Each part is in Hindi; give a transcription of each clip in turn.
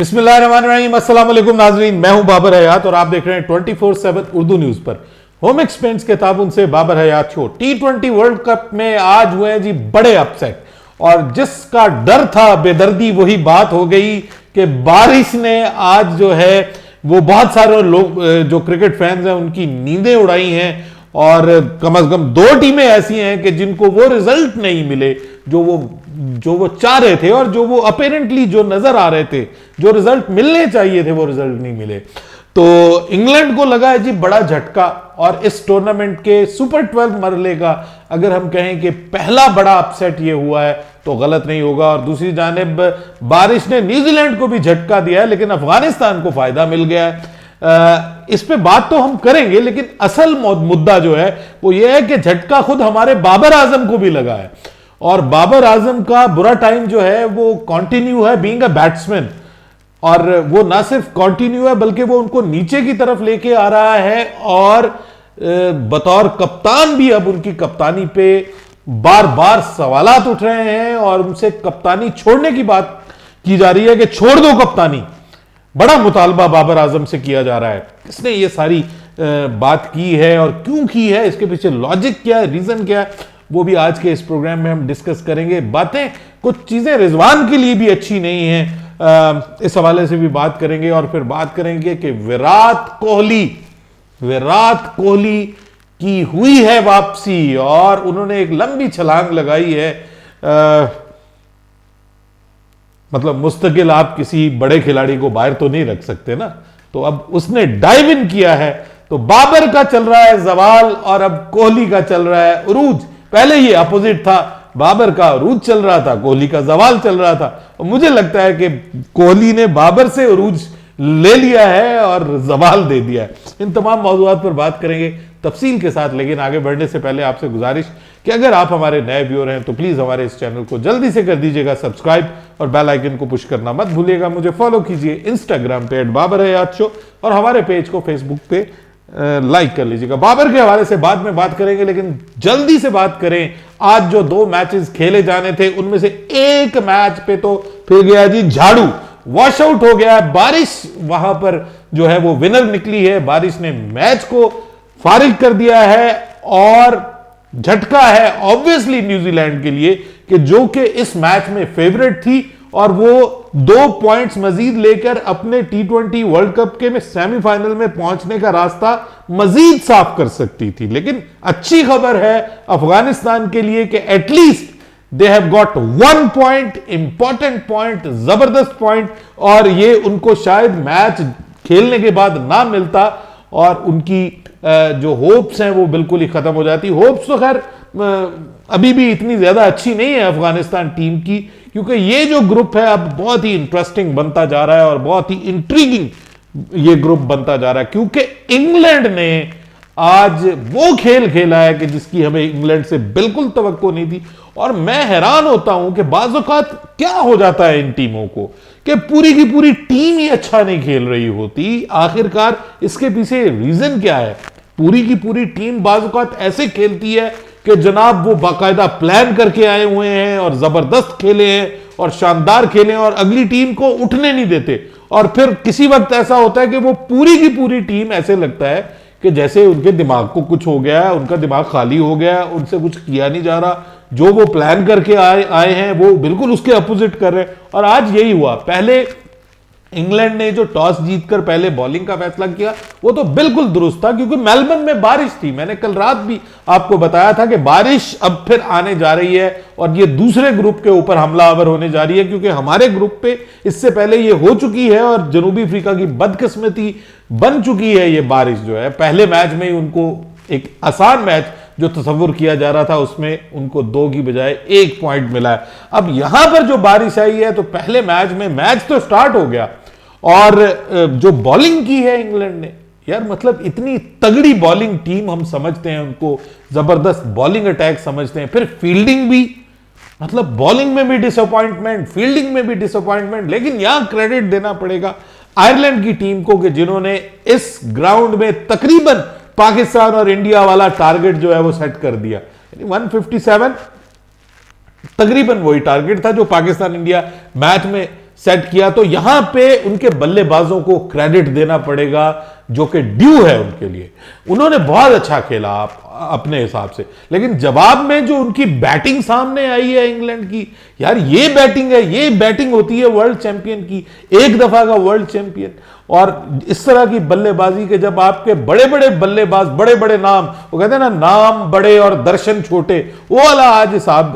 बिस्मिल्लाहिर्रहमानिर्रहीम, अस्सलाम वालेकुम नाजरीन। मैं हूं बाबर हयात और आप देख रहे हैं 24/7 उर्दू न्यूज पर। होम एक्सपेंस के ताबुन से बाबर हयात शो। T20 वर्ल्ड कप में आज हुए जी बड़े अपसेट, और जिसका डर था बेदर्दी वही बात हो गई कि बारिश ने आज जो है वो बहुत सारे लोग जो क्रिकेट फैंस हैं उनकी नींदें उड़ाई हैं। और कम से कम दो टीमें ऐसी हैं कि जिनको वो रिजल्ट नहीं मिले जो वो चाह रहे थे, और जो वो अपेरेंटली जो नजर आ रहे थे, जो रिजल्ट मिलने चाहिए थे वो रिजल्ट नहीं मिले। तो इंग्लैंड को लगा है जी बड़ा झटका, और इस टूर्नामेंट के सुपर 12 मरहले का अगर हम कहें कि पहला बड़ा अपसेट ये हुआ है तो गलत नहीं होगा। और दूसरी जानिब बारिश ने न्यूजीलैंड को भी झटका दिया है, लेकिन अफगानिस्तान को फायदा मिल गया है। इस पे बात तो हम करेंगे, लेकिन असल मुद्दा जो है वो ये है कि झटका खुद हमारे बाबर आजम को भी लगा है। और बाबर आजम का बुरा टाइम जो है वो कंटिन्यू है बीइंग अ बैट्समैन, और वो ना सिर्फ कंटिन्यू है बल्कि वो उनको नीचे की तरफ लेके आ रहा है। और बतौर कप्तान भी अब उनकी कप्तानी पे बार बार सवालात उठ रहे हैं, और उनसे कप्तानी छोड़ने की बात की जा रही है कि छोड़ दो कप्तानी। बड़ा मुतालबा बाबर आजम से किया जा रहा है। किसने ये सारी बात की है और क्यों की है, इसके पीछे लॉजिक क्या है, रीजन क्या है, वो भी आज के इस प्रोग्राम में हम डिस्कस करेंगे। बातें कुछ चीजें रिजवान के लिए भी अच्छी नहीं है, इस हवाले से भी बात करेंगे। और फिर बात करेंगे कि विराट कोहली की हुई है वापसी, और उन्होंने एक लंबी छलांग लगाई है। मतलब मुस्तकिल आप किसी बड़े खिलाड़ी को बाहर तो नहीं रख सकते ना, तो अब उसने डाइव इन किया है। तो बाबर का चल रहा है जवाल और अब कोहली का चल रहा है उरूज। पहले ये अपोजिट था, बाबर का उरूज चल रहा था, कोहली का जवाल चल रहा था। और मुझे लगता है कि कोहली ने बाबर से उरूज ले लिया है और जवाल दे दिया है। इन तमाम मौजूआत पर बात करेंगे तफसील के साथ, लेकिन आगे बढ़ने से पहले आपसे गुजारिश कि अगर आप हमारे नए व्यूअर हैं तो प्लीज हमारे इस चैनल को जल्दी से कर दीजिएगा सब्सक्राइब, और बेल आइकन को पुश करना मत भूलिएगा। मुझे फॉलो कीजिए इंस्टाग्राम पे @babarhayatShow, और हमारे पेज को फेसबुक पे लाइक कर लीजिएगा। बाबर के हवाले से बाद में बात करेंगे, लेकिन जल्दी से बात करें। आज जो 2 मैचेस खेले जाने थे उनमें से एक मैच पे तो फिर गया जी झाड़ू, वॉश आउट हो गया। बारिश वहां पर जो है वो विनर निकली है, बारिश ने मैच को फारिग कर दिया है। और झटका है ऑब्वियसली न्यूजीलैंड के लिए कि जो कि इस मैच में फेवरेट थी, और वो 2 पॉइंट्स मजीद लेकर अपने T20 वर्ल्ड कप के में सेमीफाइनल में पहुंचने का रास्ता मजीद साफ कर सकती थी। लेकिन अच्छी खबर है अफगानिस्तान के लिए कि at least they have got 1 point, important point, जबरदस्त पॉइंट, और ये उनको शायद मैच खेलने के बाद ना मिलता और उनकी जो होप्स हैं वो बिल्कुल ही खत्म हो जाती। होप्स तो खैर अभी भी इतनी ज्यादा अच्छी नहीं है अफगानिस्तान टीम की, क्योंकि ये जो ग्रुप है अब बहुत ही इंटरेस्टिंग बनता जा रहा है और बहुत ही इंट्रीगिंग ये ग्रुप बनता जा रहा है। क्योंकि इंग्लैंड ने आज वो खेल खेला है कि जिसकी हमें इंग्लैंड से बिल्कुल तवक्को नहीं थी। और मैं हैरान होता हूं कि बाज़ औक़ात क्या हो जाता है इन टीमों को कि पूरी की पूरी टीम ही अच्छा नहीं खेल रही होती। आखिरकार इसके पीछे रीजन क्या है? पूरी की पूरी टीम बाज़ औक़ात ऐसे खेलती है कि जनाब वो बाकायदा प्लान करके आए हुए हैं और जबरदस्त खेले हैं और शानदार खेले हैं, और अगली टीम को उठने नहीं देते। और फिर किसी वक्त ऐसा होता है कि वो पूरी की पूरी टीम ऐसे लगता है कि जैसे उनके दिमाग को कुछ हो गया है, उनका दिमाग खाली हो गया है, उनसे कुछ किया नहीं जा रहा। जो वो प्लान करके आए हैं वो बिल्कुल उसके अपोजिट कर रहे हैं। और आज यही हुआ। पहले इंग्लैंड ने जो टॉस जीतकर पहले बॉलिंग का फैसला किया वो तो बिल्कुल दुरुस्त था, क्योंकि मेलबर्न में बारिश थी। मैंने कल रात भी आपको बताया था कि बारिश अब फिर आने जा रही है और ये दूसरे ग्रुप के ऊपर हमलावर होने जा रही है, क्योंकि हमारे ग्रुप पे इससे पहले ये हो चुकी है और जनूबी अफ्रीका की बदकिस्मती बन चुकी है। ये बारिश जो है पहले मैच में ही उनको एक आसान मैच जो तस्वुर किया जा रहा था उसमें उनको 2 की बजाय 1 पॉइंट मिला है। अब यहां पर जो बारिश आई है तो पहले मैच में मैच तो स्टार्ट हो गया, और जो बॉलिंग की है इंग्लैंड ने, यार मतलब इतनी तगड़ी बॉलिंग टीम हम समझते हैं उनको, जबरदस्त बॉलिंग अटैक समझते हैं। फिर फील्डिंग भी, मतलब बॉलिंग में भी डिसअपॉइंटमेंट, फील्डिंग में भी डिसअपॉइंटमेंट। लेकिन यहां क्रेडिट देना पड़ेगा आयरलैंड की टीम को कि जिन्होंने इस ग्राउंड में तकरीबन पाकिस्तान और इंडिया वाला टारगेट जो है वो सेट कर दिया। 157 तकरीबन वही टारगेट था जो पाकिस्तान इंडिया मैच में सेट किया। तो यहां पे उनके बल्लेबाजों को क्रेडिट देना पड़ेगा जो कि ड्यू है उनके लिए। उन्होंने बहुत अच्छा खेला अपने हिसाब से, लेकिन जवाब में जो उनकी बैटिंग सामने आई है इंग्लैंड की, यार ये बैटिंग है, ये बैटिंग होती है वर्ल्ड चैंपियन की, एक दफा का वर्ल्ड चैंपियन। और इस तरह की बल्लेबाजी के जब आपके बड़े बड़े बल्लेबाज, बड़े बड़े नाम, वो कहते हैं ना नाम बड़े और दर्शन छोटे, वो वाला आज हिसाब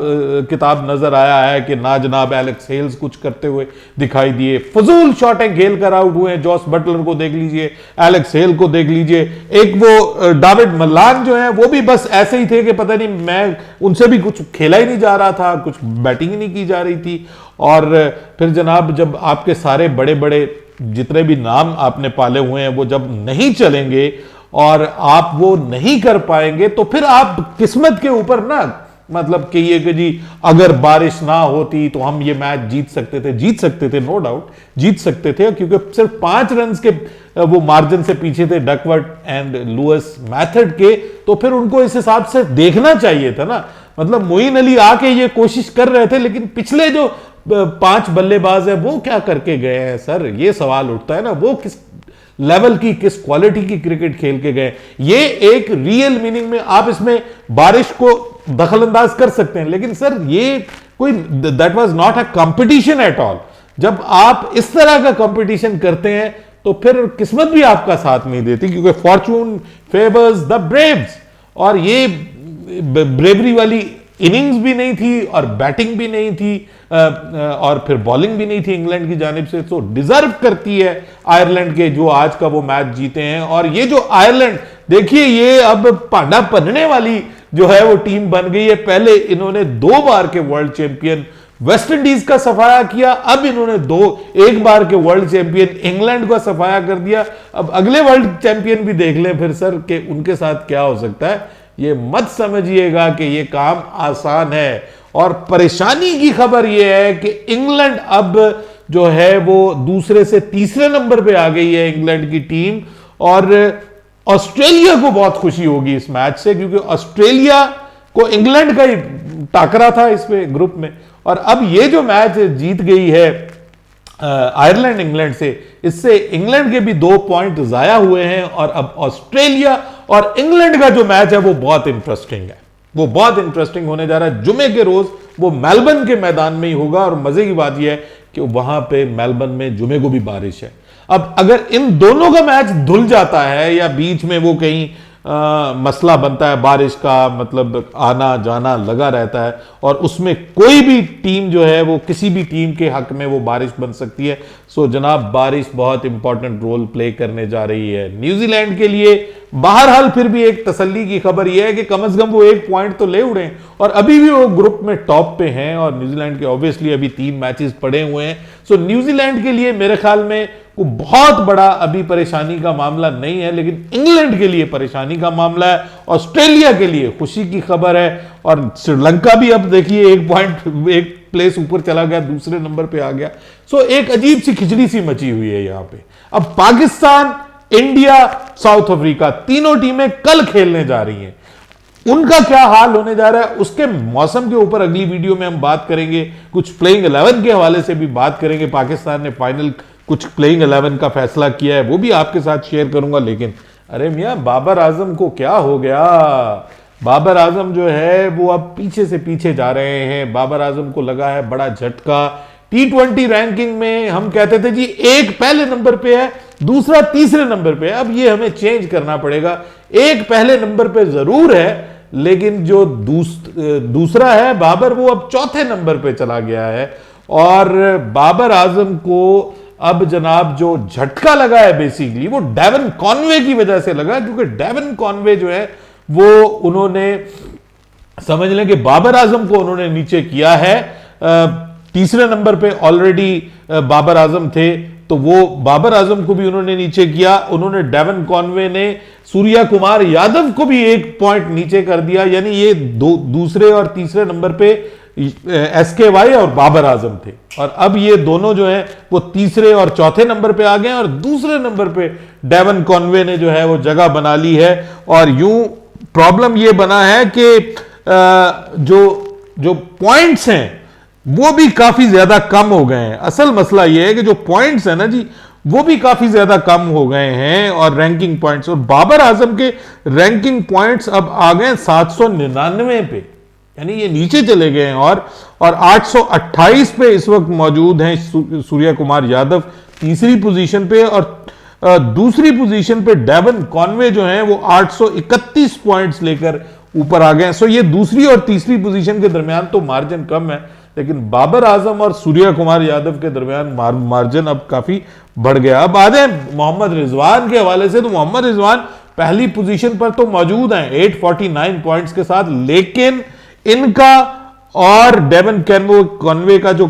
किताब नजर आया है कि ना जनाब एलेक्स हेल्स कुछ करते हुए दिखाई दिए, फजूल शॉटें खेल कर आउट हुए हैं। जॉस बटलर को देख लीजिए, एलेक्स हेल को देख लीजिए, एक वो डेविड मलान जो है वो भी बस ऐसे ही थे कि पता नहीं, मैं उनसे भी कुछ खेला ही नहीं जा रहा था, कुछ बैटिंग ही नहीं की जा रही थी। और फिर जनाब जब आपके सारे बड़े बड़े जितने भी नाम आपने पाले हुए हैं वो जब नहीं चलेंगे और आप वो नहीं कर पाएंगे, तो फिर आप किस्मत के ऊपर ना मतलब कि ये कि जी अगर बारिश ना होती तो हम ये मैच जीत सकते थे, नो डाउट जीत सकते थे, क्योंकि सिर्फ 5 रन के वो मार्जिन से पीछे थे डकवर्थ एंड लुइस मैथड के। तो फिर उनको इस हिसाब से देखना चाहिए था ना, मतलब मोइन अली आके ये कोशिश कर रहे थे, लेकिन पिछले जो 5 बल्लेबाज है वो क्या करके गए हैं सर, ये सवाल उठता है ना, वो किस लेवल की, किस क्वालिटी की क्रिकेट खेल के गए। ये एक रियल मीनिंग में आप इसमें बारिश को दखल अंदाज कर सकते हैं, लेकिन सर ये कोई that was not a competition at all. जब आप इस तरह का कंपटीशन करते हैं तो फिर किस्मत भी आपका साथ नहीं देती, क्योंकि फॉर्चून फेवर्स द ब्रेव्स, और ये ब्रेवरी वाली इनिंग्स भी नहीं थी और बैटिंग भी नहीं थी और फिर बॉलिंग भी नहीं थी इंग्लैंड की जानिब से। तो डिजर्व करती है आयरलैंड के जो आज का वो मैच जीते हैं। और ये जो आयरलैंड देखिए, ये अब पांडा पन्नने वाली जो है वो टीम बन गई है। पहले इन्होंने 2 बार के वर्ल्ड चैंपियन वेस्ट इंडीज का सफाया किया, अब इन्होंने 1 बार के वर्ल्ड चैंपियन इंग्लैंड का सफाया कर दिया। अब अगले वर्ल्ड चैंपियन भी देख लें फिर सर कि उनके साथ क्या हो सकता है। ये मत समझिएगा कि ये काम आसान है। और परेशानी की खबर ये है कि इंग्लैंड अब जो है वो दूसरे से तीसरे नंबर पे आ गई है इंग्लैंड की टीम। और ऑस्ट्रेलिया को बहुत खुशी होगी इस मैच से, क्योंकि ऑस्ट्रेलिया को इंग्लैंड का ही टाकरा था इसमें ग्रुप में, और अब ये जो मैच जीत गई है आयरलैंड इंग्लैंड से, इससे इंग्लैंड के भी 2 पॉइंट जाया हुए हैं। और अब ऑस्ट्रेलिया और इंग्लैंड का जो मैच है वो बहुत इंटरेस्टिंग है, वो बहुत इंटरेस्टिंग होने जा रहा है। जुमे के रोज वो मेलबर्न के मैदान में ही होगा, और मजे की बात यह है कि वहां पे मेलबर्न में जुमे को भी बारिश है। अब अगर इन दोनों का मैच धुल जाता है या बीच में वो कहीं मसला बनता है, बारिश का मतलब आना जाना लगा रहता है, और उसमें कोई भी टीम जो है वो किसी भी टीम के हक में वो बारिश बन सकती है। सो जनाब बारिश बहुत इंपॉर्टेंट रोल प्ले करने जा रही है न्यूजीलैंड के लिए। बहरहाल फिर भी एक तसल्ली की खबर यह है कि कम से कम वो 1 पॉइंट तो ले उड़े, और अभी भी वो ग्रुप में टॉप पे हैं, और न्यूजीलैंड के ऑब्वियसली अभी 3 मैचेस पड़े हुए हैं। सो न्यूजीलैंड के लिए मेरे ख्याल में को बहुत बड़ा अभी परेशानी का मामला नहीं है, लेकिन इंग्लैंड के लिए परेशानी का मामला है। ऑस्ट्रेलिया के लिए खुशी की खबर है, और श्रीलंका भी अब देखिए 1 प्लेस ऊपर चला गया, दूसरे नंबर पे आ गया। सो एक अजीब सी खिचड़ी सी मची हुई है यहां पे। अब पाकिस्तान, इंडिया, साउथ अफ्रीका तीनों टीमें कल खेलने जा रही हैं। उनका क्या हाल होने जा रहा है उसके मौसम के ऊपर अगली वीडियो में हम बात करेंगे, कुछ प्लेइंग 11 के हवाले से भी बात करेंगे। पाकिस्तान ने फाइनल कुछ प्लेइंग 11 का फैसला किया है, वो भी आपके साथ शेयर करूंगा। लेकिन अरे मियां बाबर आजम को क्या हो गया? बाबर आजम जो है वो अब पीछे से पीछे जा रहे हैं। बाबर आजम को लगा है बड़ा झटका। T20 रैंकिंग में हम कहते थे जी एक पहले नंबर पे है, दूसरा तीसरे नंबर पे है। अब ये हमें चेंज करना पड़ेगा। एक पहले नंबर पे जरूर है, लेकिन जो दूसरा है बाबर, वो अब चौथे नंबर पे चला गया है। और बाबर आजम को अब जनाब जो झटका लगा है बेसिकली वो डेवन कॉनवे की वजह से लगा, क्योंकि डेवन कॉनवे जो है वो उन्होंने समझ लें कि बाबर आजम को उन्होंने नीचे किया है। तीसरे नंबर पे ऑलरेडी बाबर आजम थे, तो वो बाबर आजम को भी उन्होंने नीचे किया। उन्होंने डेवन कॉनवे ने सूर्या कुमार यादव को भी 1 पॉइंट नीचे कर दिया, यानी ये दूसरे और तीसरे नंबर पे SKY और बाबर आजम थे। और अब ये दोनों जो है वो तीसरे और चौथे नंबर पे आ गए, और दूसरे नंबर पे डेवन कॉनवे ने जो है वो जगह बना ली है। और यूं प्रॉब्लम ये बना है कि जो पॉइंट्स हैं वो भी काफी ज्यादा कम हो गए हैं। असल मसला ये है कि जो पॉइंट्स है ना जी, वो भी काफी ज्यादा कम हो गए हैं, और रैंकिंग पॉइंट्स, और बाबर आजम के रैंकिंग पॉइंट्स अब आ गए 799 पे, यानी ये नीचे चले गए हैं। और 828 पे इस वक्त मौजूद हैं सूर्या कुमार यादव तीसरी पोजीशन पे, और दूसरी पोजीशन पे डेवन कॉनवे जो हैं वो 831 पॉइंट्स लेकर ऊपर आ गए। सो ये दूसरी और तीसरी पोजीशन के दरमियान तो मार्जिन कम है, लेकिन बाबर आजम और सूर्या कुमार यादव के दरमियान मार्जिन अब काफी बढ़ गया। अब आ जाए मोहम्मद रिजवान के हवाले से, तो मोहम्मद रिजवान पहली पोजीशन पर तो मौजूद हैं 849 पॉइंट्स के साथ, लेकिन इनका और डेवन कॉनवे का जो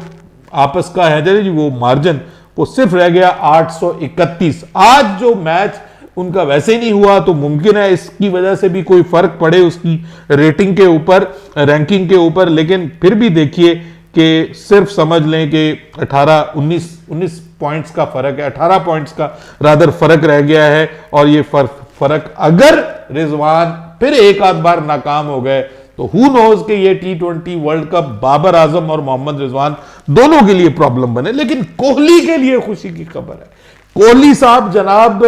आपस का है जी वो मार्जिन, वो सिर्फ रह गया 831। आज जो मैच उनका वैसे नहीं हुआ, तो मुमकिन है इसकी वजह से भी कोई फर्क पड़े उसकी रेटिंग के ऊपर, रैंकिंग के ऊपर, लेकिन फिर भी देखिए कि सिर्फ समझ लें कि 19 पॉइंट्स का फर्क है, 18 पॉइंट्स का रादर फर्क रह गया है। और ये फर्क अगर रिजवान फिर एक आध बार नाकाम हो गए तो हु नोज कि ये T20 world cup Babar Azam और मोहम्मद रिजवान दोनों के लिए प्रॉब्लम बने। लेकिन कोहली के लिए खुशी की खबर है, कोहली साहब जनाब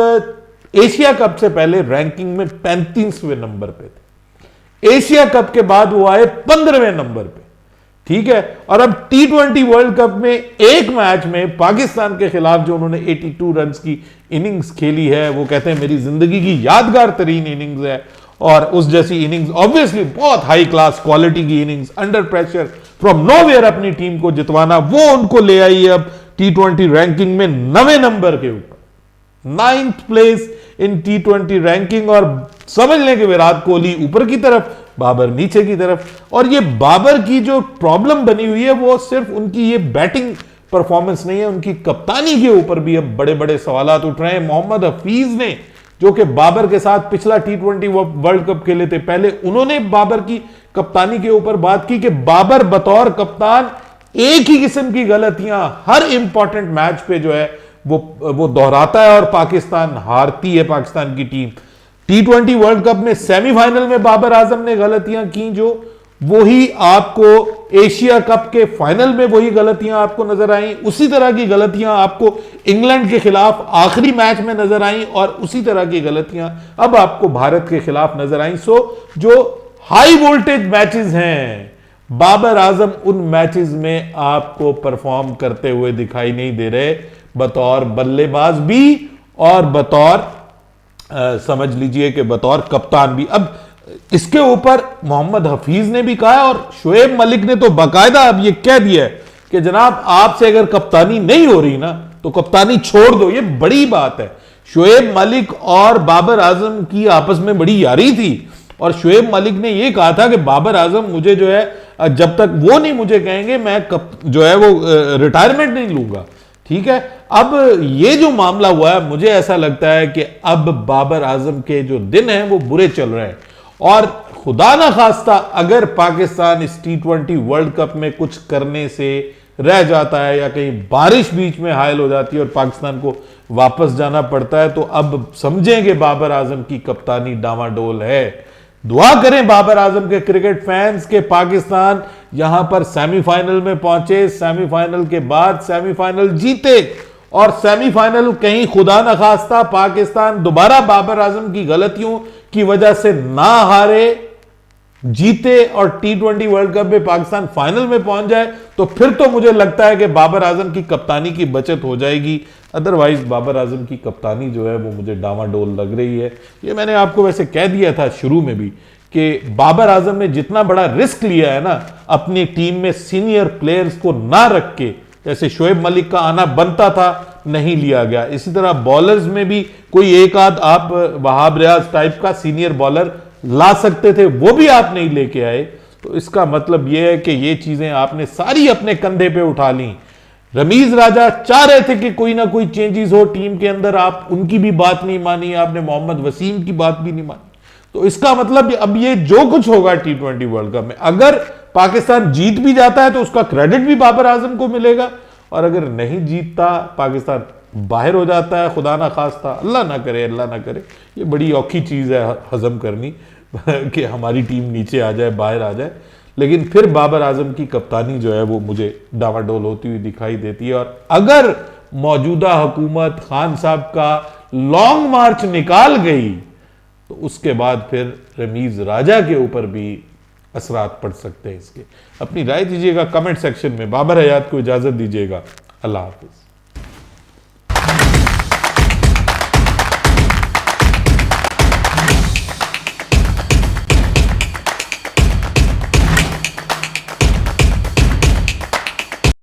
एशिया कप से पहले रैंकिंग में 35वें नंबर पे थे, एशिया कप के बाद वो आए 15वें नंबर पे, ठीक है। और अब T20 वर्ल्ड कप में एक मैच में पाकिस्तान के खिलाफ जो उन्होंने 82 रन की इनिंग्स खेली है, वो कहते हैं मेरी जिंदगी की यादगार तरीन इनिंग्स है। और उस जैसी इनिंग्स, ऑब्वियसली बहुत हाई क्लास क्वालिटी की innings, under pressure from nowhere अपनी टीम को जितवाना, वो उनको ले आई अब T20 रैंकिंग में 9वें नंबर के ऊपर, 9th place in T20 ranking. और समझ लें कि विराट कोहली ऊपर की तरफ, बाबर नीचे की तरफ। और ये बाबर की जो प्रॉब्लम बनी हुई है वो सिर्फ उनकी ये बैटिंग परफॉर्मेंस नहीं है, उनकी कप्तानी के ऊपर भी अब बड़े बड़े सवालात उठ रहे हैं। मोहम्मद हफीज ने, जो कि बाबर के साथ पिछला T20 वर्ल्ड कप खेले थे, पहले उन्होंने बाबर की कप्तानी के ऊपर बात की कि बाबर बतौर कप्तान एक ही किस्म की गलतियां हर इंपॉर्टेंट मैच पे जो है वो दोहराता है, और पाकिस्तान हारती है, पाकिस्तान की टीम। T20 वर्ल्ड कप में सेमीफाइनल में बाबर आजम ने गलतियां की, जो वही आपको एशिया कप के फाइनल में वही गलतियां आपको नजर आई, उसी तरह की गलतियां आपको इंग्लैंड के खिलाफ आखिरी मैच में नजर आई, और उसी तरह की गलतियां अब आपको भारत के खिलाफ नजर आई। सो जो हाई वोल्टेज मैचेस हैं, बाबर आजम उन मैचेस में आपको परफॉर्म करते हुए दिखाई नहीं दे रहे, बतौर बल्लेबाज भी और बतौर समझ लीजिए कि बतौर कप्तान भी। अब इसके ऊपर मोहम्मद हफीज ने भी कहा, और शोएब मलिक ने तो बाकायदा अब ये कह दिया है कि जनाब आपसे अगर कप्तानी नहीं हो रही ना तो कप्तानी छोड़ दो। ये बड़ी बात है। शोएब मलिक और बाबर आजम की आपस में बड़ी यारी थी, और शोएब मलिक ने यह कहा था कि बाबर आजम मुझे जो है, जब तक वो नहीं मुझे कहेंगे मैं जो है वो रिटायरमेंट नहीं लूंगा, ठीक है। अब ये जो मामला हुआ है, मुझे ऐसा लगता है कि अब बाबर आजम के जो दिन हैं वो बुरे चल रहे हैं, और खुदा ना खास्ता अगर पाकिस्तान इस T20 वर्ल्ड कप में कुछ करने से रह जाता है, या कहीं बारिश बीच में हायल हो जाती है और पाकिस्तान को वापस जाना पड़ता है, तो अब समझें कि बाबर आजम की कप्तानी डामाडोल है। दुआ करें बाबर आजम के क्रिकेट फैंस के पाकिस्तान यहां पर सेमीफाइनल में पहुंचे, सेमीफाइनल के बाद सेमीफाइनल जीते, और सेमीफाइनल कहीं खुदा न खास्ता पाकिस्तान दोबारा बाबर आजम की गलतियों की वजह से ना हारे, जीते, और T20 वर्ल्ड कप में पाकिस्तान फाइनल में पहुंच जाए, तो फिर तो मुझे लगता है कि बाबर आजम की कप्तानी की बचत हो जाएगी। अदरवाइज बाबर आजम की कप्तानी जो है वो मुझे डामाडोल लग रही है। ये मैंने आपको वैसे कह दिया था शुरू में भी कि बाबर आजम ने जितना बड़ा रिस्क लिया है ना अपनी टीम में सीनियर प्लेयर्स को ना रख के, जैसे शोएब मलिक का आना बनता था नहीं लिया गया, इसी तरह बॉलर्स में भी कोई एक आध आप वहाब रियाज टाइप का सीनियर बॉलर ला सकते थे, वो भी आप नहीं लेके आए। तो इसका मतलब यह है कि ये चीजें आपने सारी अपने कंधे पे उठा ली। रमीज राजा चाह रहे थे कि कोई ना कोई चेंजेस हो टीम के अंदर, आप उनकी भी बात नहीं मानी, आपने मोहम्मद वसीम की बात भी नहीं मानी। तो इसका मतलब अब ये जो कुछ होगा T20 वर्ल्ड कप में, अगर पाकिस्तान जीत भी जाता है तो उसका क्रेडिट भी बाबर आजम को मिलेगा, और अगर नहीं जीतता, पाकिस्तान बाहर हो जाता है, खुदा ना खास्ता, अल्लाह ना करे, अल्लाह ना करे, ये बड़ी औखी चीज है हजम करनी कि हमारी टीम नीचे आ जाए, बाहर आ जाए। लेकिन फिर बाबर आजम की कप्तानी जो है वो मुझे डावाडोल होती हुई दिखाई देती है। और अगर मौजूदा हुकूमत खान साहब का लॉन्ग मार्च निकाल गई तो उसके बाद फिर रमीज राजा के ऊपर भी असरात पड़ सकते हैं इसके। अपनी राय दीजिएगा कमेंट सेक्शन में। बाबर हयात को इजाजत दीजिएगा। अल्लाह हाफिज।